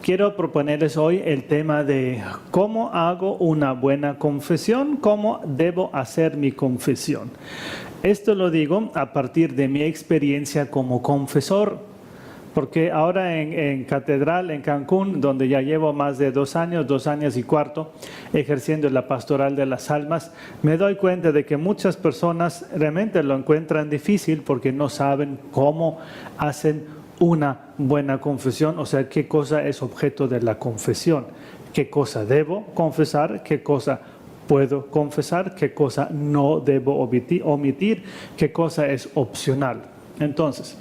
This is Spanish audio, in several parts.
Quiero proponerles hoy el tema de cómo hago una buena confesión, cómo debo hacer mi confesión. Esto lo digo a partir de mi experiencia como confesor, porque ahora en Catedral, en Cancún, donde ya llevo más de 2 años y cuarto, ejerciendo la pastoral de las almas, me doy cuenta de que muchas personas realmente lo encuentran difícil porque no saben cómo hacen una buena confesión, o sea, qué cosa es objeto de la confesión, qué cosa debo confesar, qué cosa puedo confesar, qué cosa no debo omitir, qué cosa es opcional. Entonces,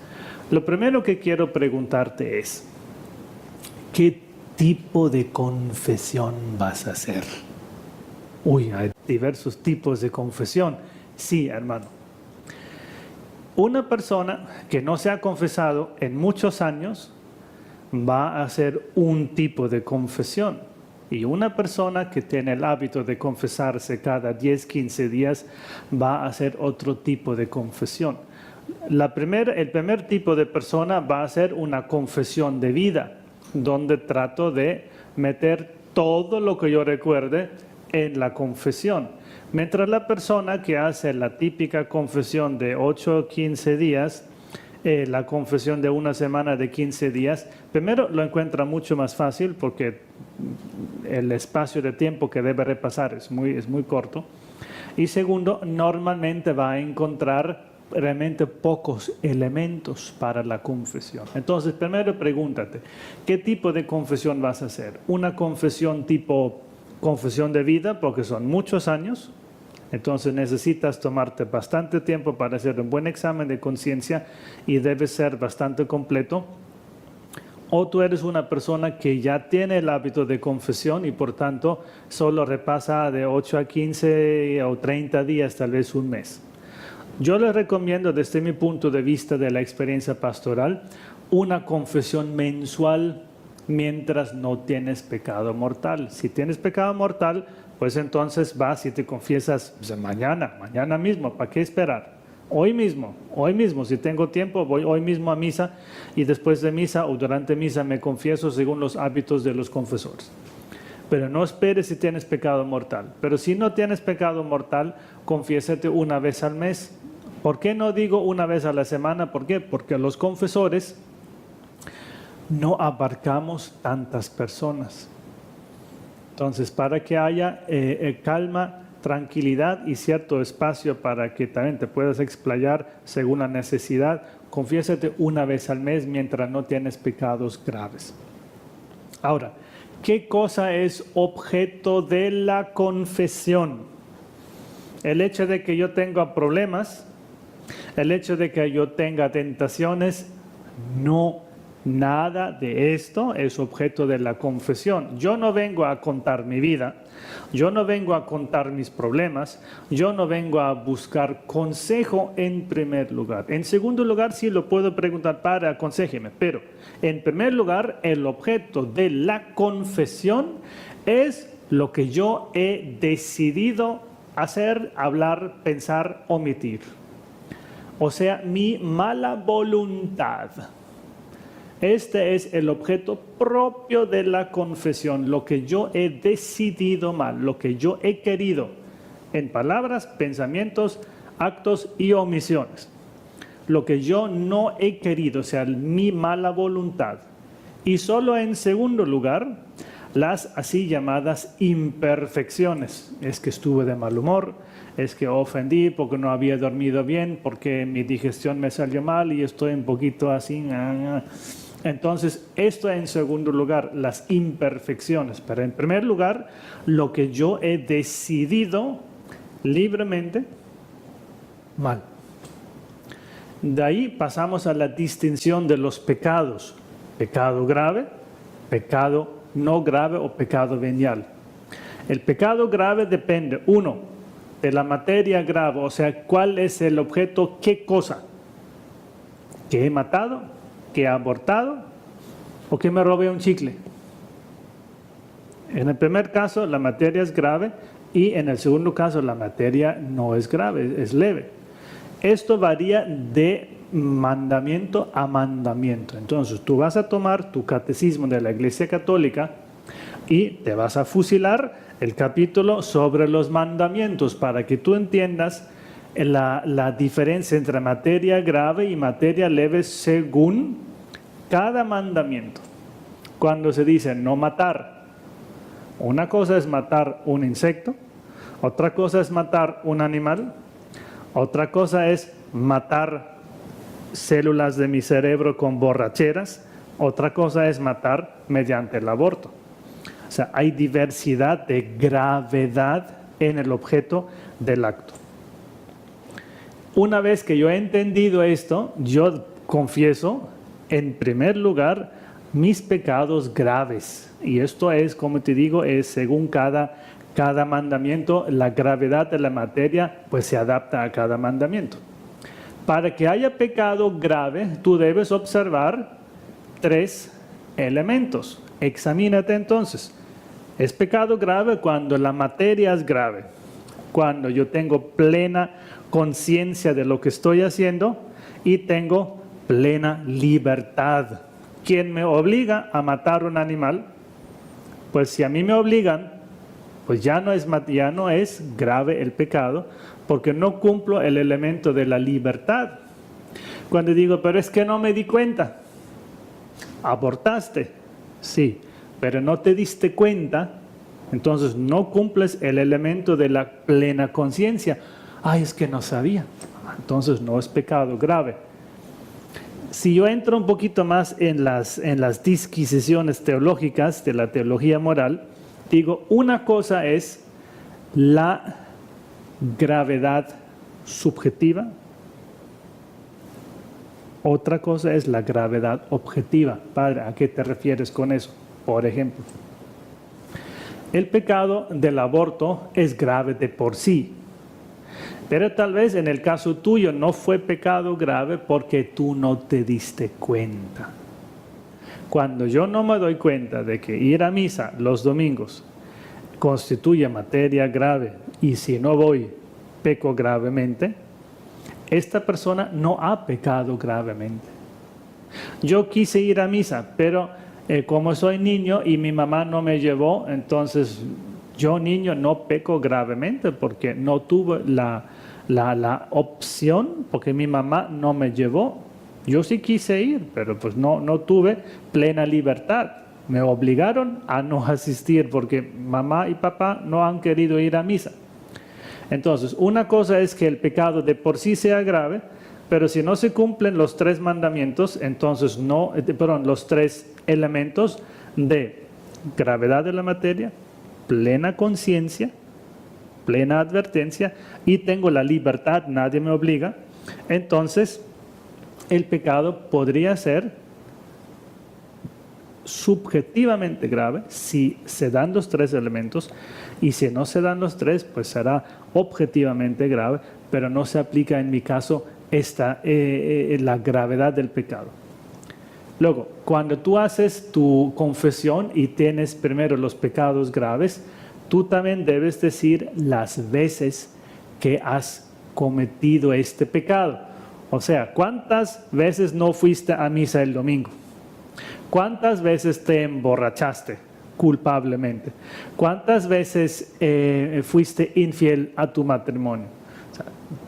lo primero que quiero preguntarte es, ¿qué tipo de confesión vas a hacer? Uy, hay diversos tipos de confesión. Sí, hermano. Una persona que no se ha confesado en muchos años va a hacer un tipo de confesión. Y una persona que tiene el hábito de confesarse cada 10, 15 días va a hacer otro tipo de confesión. El primer tipo de persona va a ser una confesión de vida, donde trato de meter todo lo que yo recuerde en la confesión. Mientras la persona que hace la típica confesión de 8 o 15 días, la confesión de una semana de 15 días, primero lo encuentra mucho más fácil porque el espacio de tiempo que debe repasar es muy corto. Y segundo, normalmente va a encontrar realmente pocos elementos para la confesión. Entonces, primero pregúntate, ¿qué tipo de confesión vas a hacer? ¿Una confesión tipo confesión de vida, porque son muchos años? Entonces necesitas tomarte bastante tiempo para hacer un buen examen de conciencia y debe ser bastante completo. O tú eres una persona que ya tiene el hábito de confesión y por tanto solo repasa de 8 a 15 o 30 días, tal vez un mes. Yo les recomiendo desde mi punto de vista de la experiencia pastoral una confesión mensual mientras no tienes pecado mortal. Si tienes pecado mortal, pues entonces vas y te confiesas mañana mismo. ¿Para qué esperar? Hoy mismo, si tengo tiempo, voy hoy mismo a misa y después de misa o durante misa me confieso según los hábitos de los confesores. Pero no esperes si tienes pecado mortal. Pero si no tienes pecado mortal, confiésate una vez al mes. ¿Por qué no digo una vez a la semana? ¿Por qué? Porque los confesores no abarcamos tantas personas. Entonces, para que haya calma, tranquilidad y cierto espacio para que también te puedas explayar según la necesidad, confiésate una vez al mes mientras no tienes pecados graves. Ahora, ¿qué cosa es objeto de la confesión? El hecho de que yo tenga problemas, el hecho de que yo tenga tentaciones, no. Nada de esto es objeto de la confesión. Yo no vengo a contar mi vida, yo no vengo a contar mis problemas, yo no vengo a buscar consejo en primer lugar. En segundo lugar, sí lo puedo preguntar, Padre, aconséjeme, pero en primer lugar, el objeto de la confesión es lo que yo he decidido hacer, hablar, pensar, omitir. O sea, mi mala voluntad. Este es el objeto propio de la confesión, lo que yo he decidido mal, lo que yo he querido en palabras, pensamientos, actos y omisiones. Lo que yo no he querido, o sea, mi mala voluntad. Y solo en segundo lugar, las así llamadas imperfecciones. Es que estuve de mal humor, es que ofendí porque no había dormido bien, porque mi digestión me salió mal y estoy un poquito así. Entonces, esto en segundo lugar, las imperfecciones. Pero en primer lugar, lo que yo he decidido libremente mal. De ahí pasamos a la distinción de los pecados. Pecado grave, pecado no grave o pecado venial. El pecado grave depende, uno, de la materia grave, o sea, cuál es el objeto, qué cosa. ¿Que he matado? ¿Que he abortado? ¿O que me robé un chicle? En el primer caso, la materia es grave y en el segundo caso, la materia no es grave, es leve. Esto varía de mandamiento a mandamiento. Entonces tú vas a tomar tu catecismo de la Iglesia Católica y te vas a fusilar el capítulo sobre los mandamientos para que tú entiendas la diferencia entre materia grave y materia leve según cada mandamiento. Cuando se dice no matar, una cosa es matar un insecto, otra cosa es matar un animal, otra cosa es matar células de mi cerebro con borracheras, otra cosa es matar mediante el aborto. O sea, hay diversidad de gravedad en el objeto del acto. Una vez que yo he entendido esto, yo confieso, en primer lugar, mis pecados graves. Y esto es, como te digo, es según cada mandamiento, la gravedad de la materia pues se adapta a cada mandamiento. Para que haya pecado grave, tú debes observar 3 elementos. Examínate entonces. Es pecado grave cuando la materia es grave, cuando yo tengo plena conciencia de lo que estoy haciendo y tengo plena libertad. ¿Quién me obliga a matar un animal? Pues si a mí me obligan, pues ya no es grave el pecado, porque no cumplo el elemento de la libertad. Cuando digo, pero es que no me di cuenta, abortaste, sí, pero no te diste cuenta, entonces no cumples el elemento de la plena conciencia. Ay, es que no sabía, entonces no es pecado grave. Si yo entro un poquito más en las disquisiciones teológicas de la teología moral, digo, una cosa es la gravedad subjetiva, otra cosa es la gravedad objetiva. Padre, ¿a qué te refieres con eso? Por ejemplo, el pecado del aborto es grave de por sí, pero tal vez en el caso tuyo no fue pecado grave porque tú no te diste cuenta. Cuando yo no me doy cuenta de que ir a misa los domingos constituye materia grave y si no voy, peco gravemente, esta persona no ha pecado gravemente. Yo quise ir a misa, pero como soy niño y mi mamá no me llevó, entonces yo niño no peco gravemente porque no tuve la opción, porque mi mamá no me llevó. Yo sí quise ir, pero pues no tuve plena libertad. Me obligaron a no asistir porque mamá y papá no han querido ir a misa. Entonces, una cosa es que el pecado de por sí sea grave, pero si no se cumplen los 3 mandamientos, entonces los 3 elementos de gravedad de la materia, plena conciencia, plena advertencia y tengo la libertad, nadie me obliga, entonces el pecado podría ser subjetivamente grave si se dan los 3 elementos y si no se dan los 3, pues será objetivamente grave, pero no se aplica en mi caso la gravedad del pecado. Luego, cuando tú haces tu confesión y tienes primero los pecados graves, tú también debes decir las veces que has cometido este pecado. O sea, ¿cuántas veces no fuiste a misa el domingo? ¿Cuántas veces te emborrachaste culpablemente? ¿Cuántas veces fuiste infiel a tu matrimonio? O sea,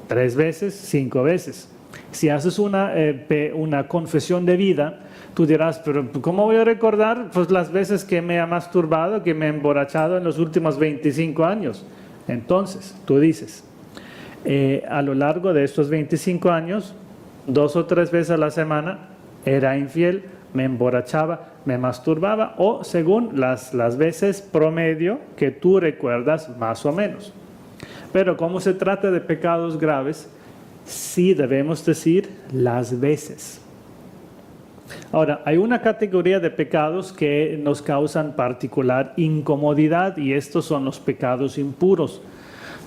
3 veces, 5 veces. Si haces una confesión de vida, tú dirás, pero ¿cómo voy a recordar pues, las veces que me he masturbado, que me he emborrachado en los últimos 25 años? Entonces, tú dices, a lo largo de estos 25 años, 2 o 3 veces a la semana era infiel, me emborrachaba, me masturbaba o según las veces promedio que tú recuerdas más o menos. Pero como se trata de pecados graves, sí debemos decir las veces. Ahora, hay una categoría de pecados que nos causan particular incomodidad y estos son los pecados impuros.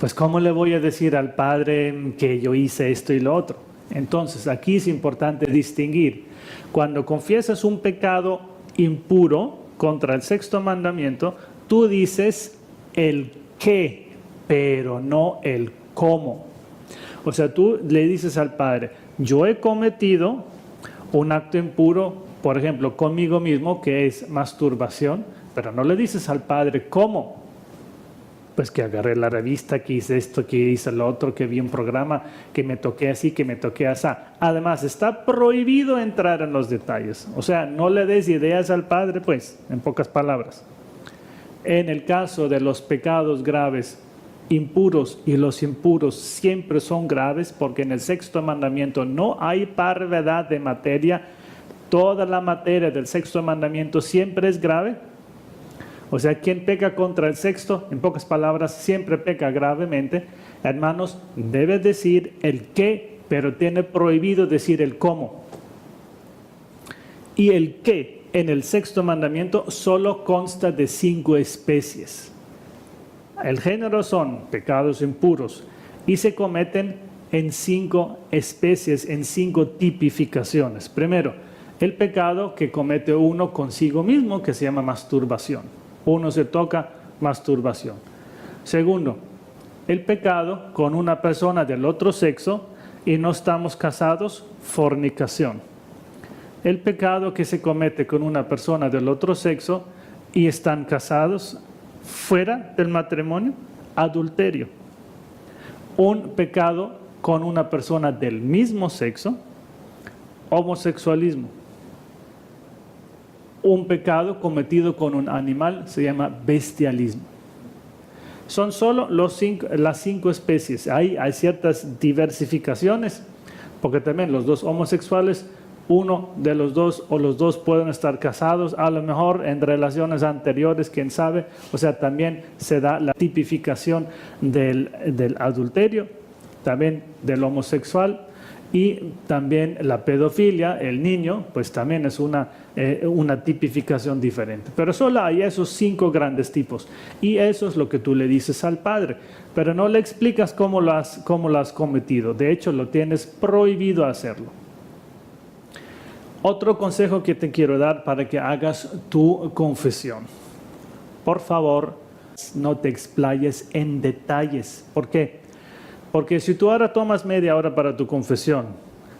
Pues, ¿cómo le voy a decir al Padre que yo hice esto y lo otro? Entonces, aquí es importante distinguir. Cuando confiesas un pecado impuro contra el 6º mandamiento, tú dices el qué, pero no el cómo. O sea, tú le dices al Padre, yo he cometido un acto impuro, por ejemplo, conmigo mismo, que es masturbación, pero no le dices al padre cómo. Pues que agarré la revista, que hice esto, que hice lo otro, que vi un programa, que me toqué así, que me toqué así. Además, está prohibido entrar en los detalles. O sea, no le des ideas al padre, pues, en pocas palabras. En el caso de los pecados graves, impuros, y los impuros siempre son graves, porque en el sexto mandamiento no hay parvedad de materia. Toda la materia del sexto mandamiento siempre es grave. O sea, quien peca contra el sexto, en pocas palabras, siempre peca gravemente. Hermanos, debe decir el qué, pero tiene prohibido decir el cómo. Y el qué en el sexto mandamiento solo consta de 5 especies. El género son pecados impuros y se cometen en 5 especies, en 5 tipificaciones. Primero, el pecado que comete uno consigo mismo, que se llama masturbación. Uno se toca, masturbación. Segundo, el pecado con una persona del otro sexo y no estamos casados, fornicación. El pecado que se comete con una persona del otro sexo y están casados fuera del matrimonio, adulterio. Un pecado con una persona del mismo sexo, homosexualismo. Un pecado cometido con un animal se llama bestialismo. Son solo las 5 especies. Hay ciertas diversificaciones, porque también los dos homosexuales, uno de los dos o los dos pueden estar casados, a lo mejor en relaciones anteriores, quién sabe. O sea, también se da la tipificación del adulterio, también del homosexual. Y también la pedofilia, el niño, pues también es una tipificación diferente. Pero solo hay esos 5 grandes tipos. Y eso es lo que tú le dices al padre. Pero no le explicas cómo lo has cometido. De hecho, lo tienes prohibido hacerlo. Otro consejo que te quiero dar para que hagas tu confesión. Por favor, no te explayes en detalles. ¿Por qué? Porque si tú ahora tomas media hora para tu confesión,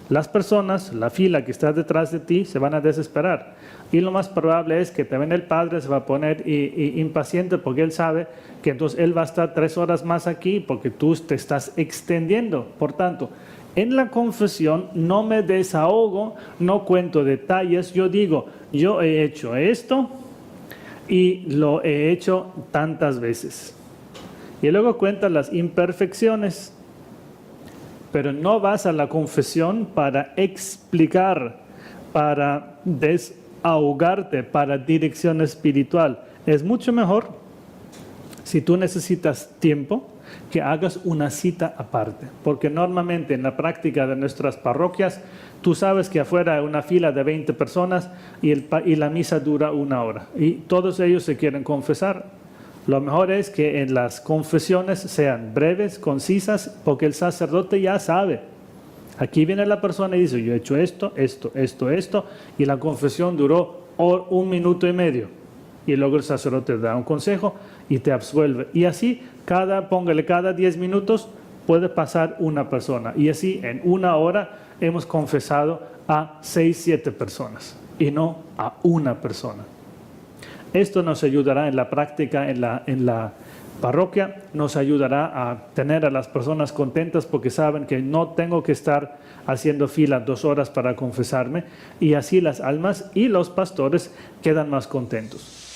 las personas, la fila que está detrás de ti, se van a desesperar. Y lo más probable es que también el padre se va a poner impaciente porque él sabe que entonces él va a estar 3 horas más aquí porque tú te estás extendiendo. Por tanto, en la confesión no me desahogo, no cuento detalles. Yo digo, yo he hecho esto y lo he hecho tantas veces. Y luego cuentas las imperfecciones. Pero no vas a la confesión para explicar, para desahogarte, para dirección espiritual. Es mucho mejor, si tú necesitas tiempo, que hagas una cita aparte. Porque normalmente en la práctica de nuestras parroquias, tú sabes que afuera hay una fila de 20 personas y la misa dura 1 hora. Y todos ellos se quieren confesar. Lo mejor es que en las confesiones sean breves, concisas, porque el sacerdote ya sabe. Aquí viene la persona y dice, yo he hecho esto, y la confesión duró 1 minuto y medio. Y luego el sacerdote te da un consejo y te absuelve. Y así, póngale cada 10 minutos, puede pasar una persona. Y así, en 1 hora, hemos confesado a 6, 7 personas, y no a una persona. Esto nos ayudará en la práctica, en la parroquia, nos ayudará a tener a las personas contentas porque saben que no tengo que estar haciendo fila 2 horas para confesarme, y así las almas y los pastores quedan más contentos.